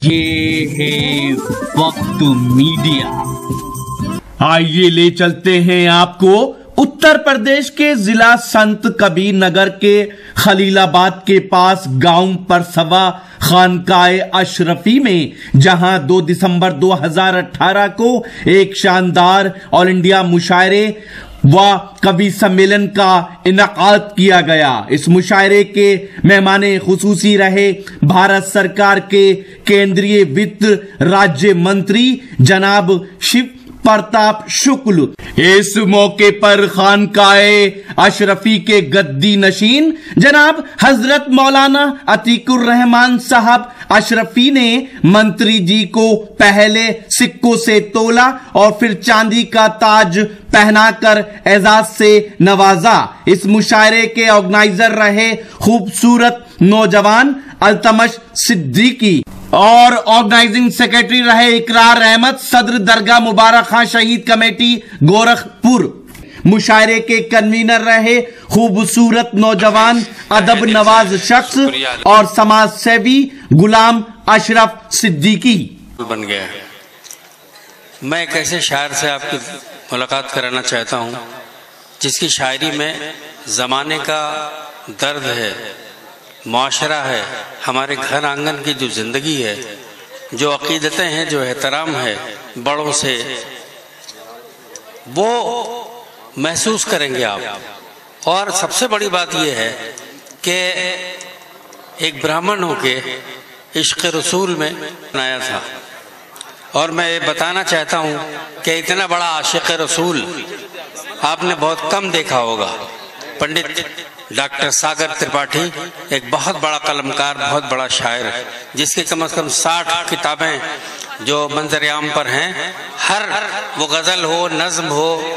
یہ ہے وقت میڈیا۔ آئیے لے چلتے ہیں آپ کو اتر پردیش کے ضلع سنت کبیر نگر کے خلیل آباد کے پاس گاؤں پرسوا خانقاہ اشرفی میں، جہاں 2 دسمبر 2018 کو ایک شاندار آل انڈیا مشاعرے و کبھی سمیلن کا انعقاد کیا گیا۔ اس مشاعرے کے مہمان خصوصی رہے بھارت سرکار کے کیندری وت راجیہ منتری جناب شیو پرتاپ شکل۔ اس موقع پر خانقاہ اشرفی کے گدی نشین جناب حضرت مولانا عتیق الرحمان صاحب اشرفی نے منتری جی کو پہلے سکوں سے تولا اور پھر چاندی کا تاج پہنا کر اعزاز سے نوازا۔ اس مشاعرے کے آرگنائزر رہے خوبصورت نوجوان التمش صدیقی اور آرگنائزنگ سیکرٹری رہے اقرار احمد، صدر درگاہ مبارک خان شہید کمیٹی گورکھپور۔ مشاعرے کے کنوینر رہے خوبصورت نوجوان ادب نواز شخص اور سماج سیوی غلام اشرف صدیقی۔ بن گیا ہے۔ میں ایک ایسے شاعر سے آپ کی ملاقات کرانا چاہتا ہوں جس کی شاعری میں زمانے کا درد ہے، معاشرہ ہے، ہمارے گھر آنگن کی جو زندگی ہے، جو عقیدتیں ہیں، جو احترام ہے بڑوں سے، وہ محسوس کریں گے آپ۔ اور سب سے بڑی بات یہ ہے کہ ایک برہمن ہو کے عشق رسول میں بنایا تھا، اور میں یہ بتانا چاہتا ہوں کہ اتنا بڑا عاشق رسول آپ نے بہت کم دیکھا ہوگا۔ پنڈت ڈاکٹر ساگر ترپاٹھی ایک بہت بڑا قلمکار، بہت بڑا شاعر، جس کے کم از کم 60 کتابیں جو منظر عام پر ہیں، ہر وہ غزل ہو، نظم ہو،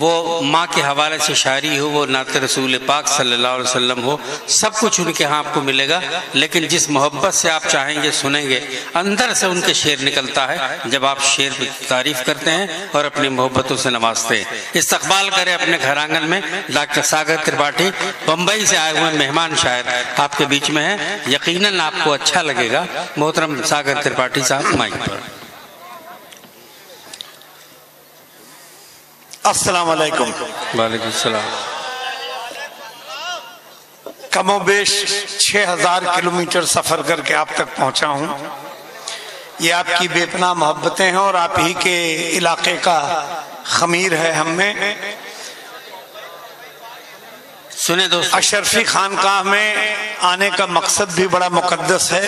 وہ ماں کے حوالے سے شاعری ہو، وہ نعت رسول پاک صلی اللہ علیہ وسلم ہو، سب کچھ ان کے ہاں آپ کو ملے گا۔ لیکن جس محبت سے آپ چاہیں گے، سنیں گے، اندر سے ان کے شعر نکلتا ہے جب آپ شعر کی تعریف کرتے ہیں اور اپنی محبتوں سے نوازتے ہیں۔ استقبال کریں اپنے گھر آنگن میں ڈاکٹر ساگر ترپاٹھی، بمبئی سے آئے ہوئے مہمان شاعر آپ کے بیچ میں ہیں، یقیناً آپ کو اچھا لگے گا۔ محترم ساگر ترپاٹھی صاحب مائک پر۔ السلام علیکم۔ وعلیکم السلام۔ کم و بیش 6000 کلومیٹر سفر کر کے آپ تک پہنچا ہوں۔ یہ آپ کی بے پناہ محبتیں ہیں اور آپ ہی کے علاقے کا خمیر ہے ہم میں۔ سنیں دوستو، اشرفی خانقاہ میں آنے کا مقصد بھی بڑا مقدس ہے۔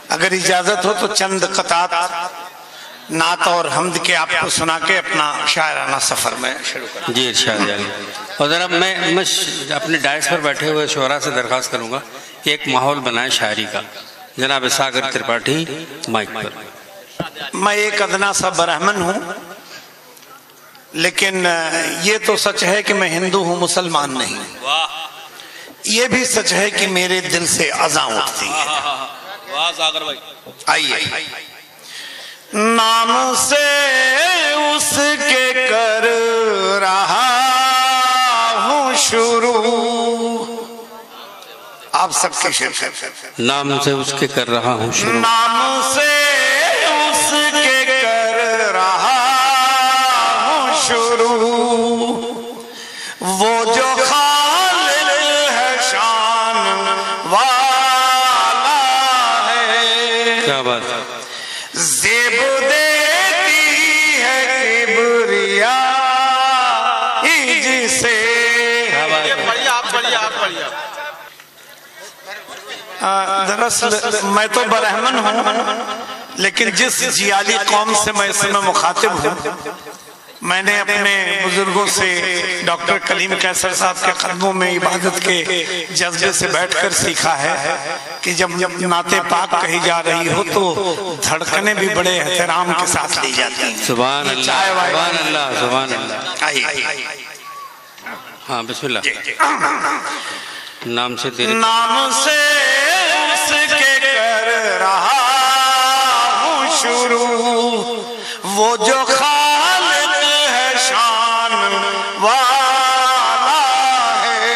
اگر اجازت ہو تو چند قطعات نعت اور حمد کے آپ کو سنا کے اپنا شاعرانہ سفر میں شروع کریں۔ جی ارشاد جاری۔ اور ذرا میں اپنے ڈائس پر بیٹھے ہوئے شعراء سے درخواست کروں گا کہ ایک ماحول بنائے شاعری کا۔ جناب ساگر ترپاٹھی مائک پر۔ میں ایک ادنا سا برہمن ہوں، لیکن یہ تو سچ ہے کہ میں ہندو ہوں، مسلمان نہیں۔ یہ بھی سچ ہے کہ میرے دل سے اذاں اٹھتی ہے۔ آئیے۔ نام سے اس کے کر رہا ہوں شروع، آپ سب کی شرکت۔ نام سے اس کے کر رہا ہوں شروع، نام سے اس کے کر رہا ہوں شروع، وہ جو خالق ہے شان والا ہے۔ کیا بات ہے۔ زیب دیتی ہے کبریائی جسے۔ دراصل میں تو برہمن ہوں، لیکن جس جیالی قوم سے میں اس میں مخاطب ہوں، میں نے اپنے بزرگوں سے ڈاکٹر کلیم قیصر صاحب کے قدموں میں عبادت کے جذبے سے بیٹھ کر سیکھا ہے کہ جب نعت پاک کہی جا رہی ہو تو دھڑکنیں بھی بڑے احترام کے ساتھ لی جاتی ہیں۔ سبحان اللہ، سبحان اللہ، سبحان اللہ۔ آئیے۔ ہاں بسم اللہ۔ نام سے تیرے، نام سے اس کے کر رہا ہوں شروع، وہ جو خالق ہے شان والا ہے،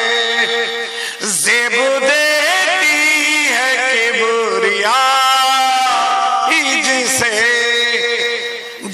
زیب دیتی ہے کبریائی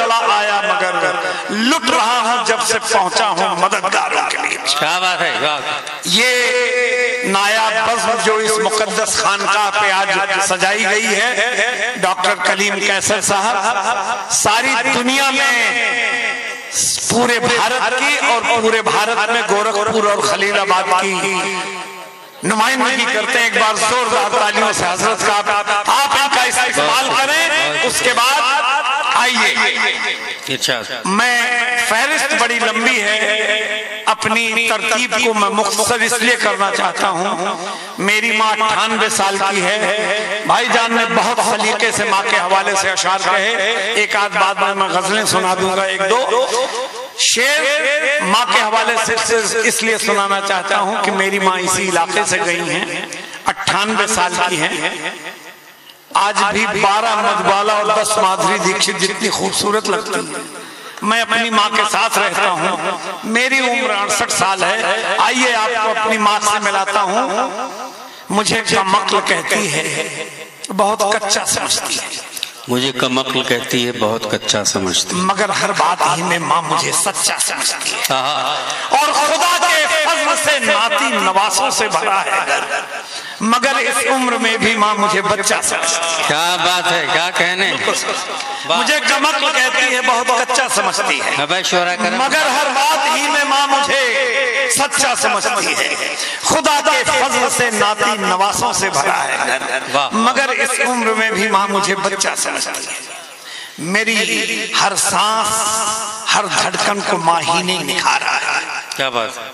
چلا آیا مگر لٹ رہا ہوں جب سے پہنچا ہوں مددگاروں کے لیے. کیا بات ہے. یہ نایاب بزم جو اس مقدس خانقاہ پہ آج سجائی گئی ہے ڈاکٹر کلیم قیصر صاحب ساری دنیا میں پورے بھارت کی اور پورے بھارت میں گورکھپور اور خلیل آباد کی نمائندگی کرتے ہیں. ایک بار زوردار تالیوں سے حضرت کا آپ ان کا استقبال کریں. اس کے بعد آئیے میں فہرست بڑی لمبی ہے اپنی ترتیب کو میں مختصر اس لیے کرنا چاہتا ہوں. میری ماں 98 سال کی ہے. بھائی جان نے بہت سلیقے سے ماں کے حوالے سے اشعار کہے. ایک آدھ بعد میں غزلیں سنا دوں گا. ایک دو شعر ماں کے حوالے سے اس لیے سنانا چاہتا ہوں کہ میری ماں اسی علاقے سے گئی ہیں. 98 سال کی ہیں. آج بھی 12 مدھبالا اور 10 مادھوری دیکشت جتنی خوبصورت لگتی ہیں. میں اپنی ماں کے ساتھ رہتا ہوں. میری عمر 68 سال ہے. آئیے آپ کو اپنی ماں سے ملاتا ہوں. مجھے کمقل کہتی ہے بہت کچا سمجھتی ہے. مجھے کمقل کہتی ہے بہت کچا سمجھتی ہے. مگر ہر بات ہی میں ماں مجھے سچا سمجھتی ہے. اور خدا کے فضل سے ناتی نواسوں سے بھرا ہے مگر اس عمر میں بھی ماں مجھے بچہ سمجھتی ہے. کیا بات ہے. کیا کہنے. مجھے کمقل کہتی ہے بہت کچا سمجھتی ہے مگر ہر بات ہی میں ماں مجھے سچا سمجھتی ہے. خدا کے فضل سے ناتی نواسوں سے بھرا ہے مگر اس عمر میں بھی ماں مجھے بچہ سمجھتی ہے. میری ہر سانس ہر دھڑکن کو ماں ہی نے نکھارا ہے. کیا بات ہے.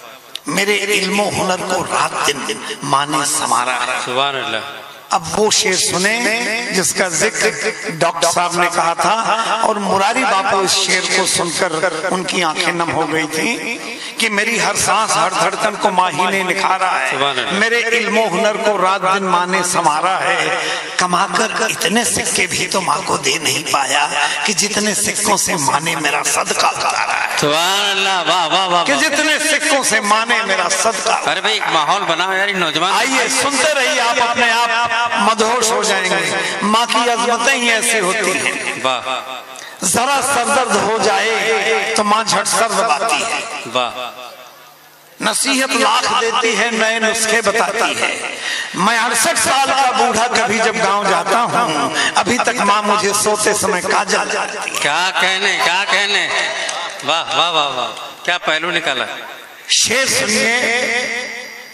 میرے علم و ہنر کو رات دن ماں نے سنوارا ہے. سبحان اللہ. اب وہ شعر سنیں جس کا ذکر ڈاکٹر صاحب نے کہا تھا اور مراری باپو اس شعر کو سن کر ان کی آنکھیں نم ہو گئی تھی کہ میری ہر سانس ہر دھڑکن کو ماں ہی نے نکھارا ہے. میرے علم و ہنر کو رات دن ماں نے سنوارا ہے. کما کر اتنے سکے بھی تو ماں کو دے نہیں پایا کہ جتنے سکوں سے ماں نے میرا صدقہ اتارا ہے. سبحان اللہ. واہ واہ واہ. کہ جتنے سکوں سے ماں نے میرا صدقہ. ارے بھائی ایک ماحول بنا یار نوجوان. آئیے سنتے رہیے آپ اپنے آپ مدہوش ہو جائیں گے. ماں کی عظمتیں ہی ایسی ہوتی ہیں. ذرا سردرد ہو جائے تو ماں جھٹ سر دباتی ہے. نصیحت لاکھ دیتی ہے نئے نسخے بتاتی ہے. میں 68 سال کا بوڑھا کبھی جب گاؤں جاتا ہوں ابھی تک ماں مجھے سوتے سمے کاجل جاتی ہے. کیا کہنے. کیا کہنے. واہ واہ واہ واہ. کیا پہلو نکالا. شعر سنیے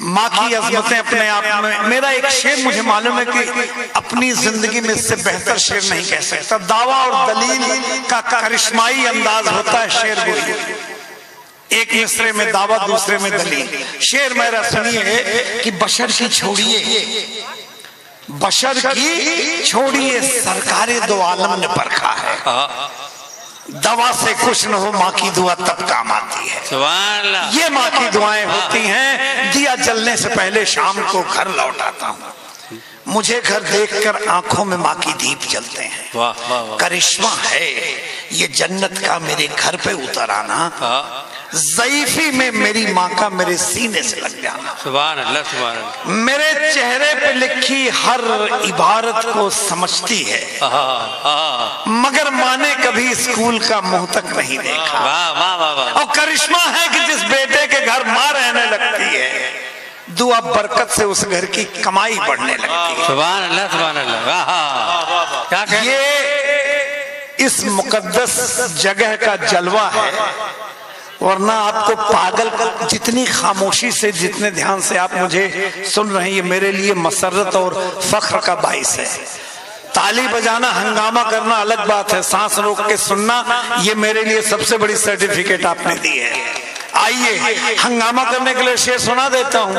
ماں کی عظمتیں اپنے آپ میں. میرا ایک شعر مجھے معلوم ہے کہ اپنی زندگی میں اس سے بہتر شعر نہیں کہہ سکتا. دعویٰ اور دلیل کا کرشمائی انداز ہوتا ہے شعر گوئی. ایک مصرے میں دعویٰ دوسرے میں دلیل. شعر میرا سنیے کہ بشر کی چھوڑیے بشر کی چھوڑیے سرکار دو عالم نے پرکھا ہے. دوا سے کچھ نہ ہو ماں کی دعا تب کام آتی ہے. سبحان اللہ. یہ ماں کی دعائیں ہوتی ہیں. دیا جلنے سے پہلے شام کو گھر لوٹ آتا ہوں. مجھے گھر دیکھ کر آنکھوں میں ماں کی دیپ جلتے ہیں. کرشمہ ہے یہ جنت کا میرے گھر پہ اتر آنا. ضعیفی میں میری ماں کا میرے سینے سے لگ جانا. سبحان اللہ. سبحان اللہ. میرے چہرے پہ لکھی ہر عبارت کو سمجھتی ہے مگر ماں نے کبھی اسکول کا منہ تک نہیں دیکھا. اور کرشمہ ہے کہ جس بیٹے کے گھر ماں رہنے لگتی ہے دعا برکت سے اس گھر کی کمائی بڑھنے لگتی ہے. سبحان اللہ. سبحان اللہ. یہ اس مقدس جگہ کا جلوہ ہے. ورنہ آپ کو پاگل جتنی خاموشی سے جتنے دھیان سے آپ مجھے سن رہے ہیں یہ میرے لیے مسرت اور فخر کا باعث ہے. تالی بجانا ہنگامہ کرنا الگ بات ہے. سانس روک کے سننا یہ میرے لیے سب سے بڑی سرٹیفکیٹ آپ نے دی ہے. آئیے ہنگامہ کرنے کے لیے شعر سنا دیتا ہوں.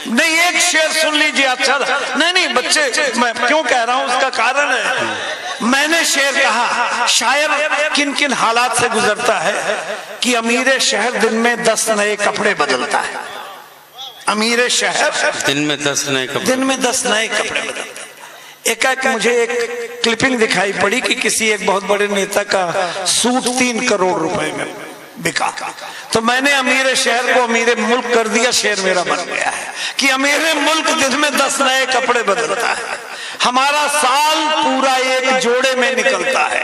نہیں ایک شعر سن لیجئے. اچھا نہیں بچے میں کیوں کہہ رہا ہوں اس کا کارن ہے. میں نے شعر کہا شاعر کن کن حالات سے گزرتا ہے کہ امیر شہر دن میں 10 نئے کپڑے بدلتا ہے. امیر شہر دن میں 10 نئے کپڑے بدلتا ہے. ایک مجھے ایک کلپنگ دکھائی پڑی کہ کسی ایک بہت بڑے نیتا کا سوٹ 3 کروڑ روپے میں بکا. تو میں نے امیر شہر کو امیر ملک کر دیا. شعر میرا بن گیا ہے کہ امیر ملک دن میں 10 نئے کپڑے بدلتا ہے. ہمارا سال پورا ایک جوڑے میں نکلتا ہے.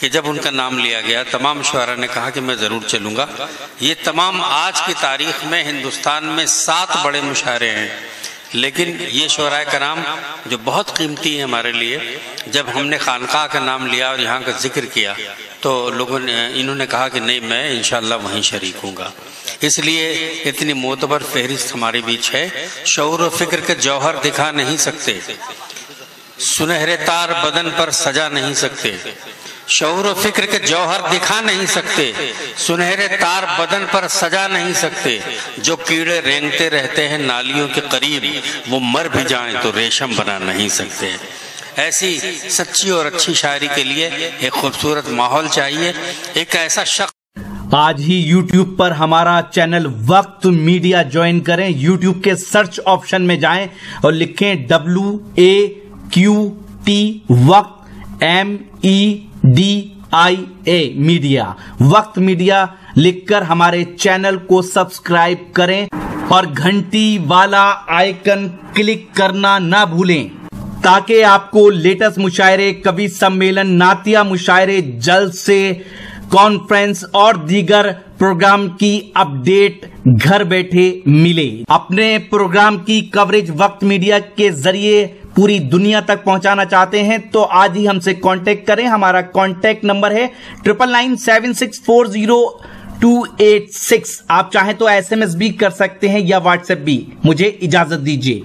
کہ جب ان کا نام لیا گیا تمام شعراء نے کہا کہ میں ضرور چلوں گا. یہ تمام آج کی تاریخ میں ہندوستان میں 7 بڑے مشاعرے ہیں، لیکن یہ شعراء کرام جو بہت قیمتی ہیں ہمارے لیے، جب ہم نے خانقاہ کا نام لیا اور یہاں کا ذکر کیا تو لوگوں نے انہوں نے کہا کہ نہیں، میں انشاءاللہ وہیں شریک ہوں گا. اس لیے اتنی معتبر فہرست ہمارے بیچ ہے. شعور و فکر کے جوہر دکھا نہیں سکتے، سنہرے تار بدن پر سجا نہیں سکتے. شعور و فکر کے جوہر دکھا نہیں سکتے، سنہرے تار بدن پر سجا نہیں سکتے. جو کیڑے رینگتے رہتے ہیں نالیوں کے قریب، وہ مر بھی جائیں تو ریشم بنا نہیں سکتے. ایسی سچی اور اچھی شاعری کے لیے ایک خوبصورت ماحول چاہیے، ایک ایسا شخص. آج ہی یوٹیوب پر ہمارا چینل وقت میڈیا جوائن کریں. یوٹیوب کے سرچ آپشن میں جائیں اور لکھیں WAQT وقت MEDIA میڈیا. وقت میڈیا لکھ کر ہمارے چینل کو سبسکرائب کریں اور گھنٹی والا آئیکن کلک کرنا نہ بھولیں تاکہ آپ کو لیٹسٹ مشاعرے، کوی سمیلن، نعتیہ مشاعرے، جلسے، کانفرنس اور دیگر پروگرام کی اپڈیٹ گھر بیٹھے ملے. اپنے پروگرام کی کوریج وقت میڈیا کے ذریعے پوری دنیا تک پہنچانا چاہتے ہیں تو آج ہی ہم سے کانٹیکٹ کریں. ہمارا کانٹیکٹ نمبر ہے 9997640286. آپ چاہیں تو SMS بھی کر سکتے ہیں یا واٹس ایپ بھی. مجھے اجازت دیجیے.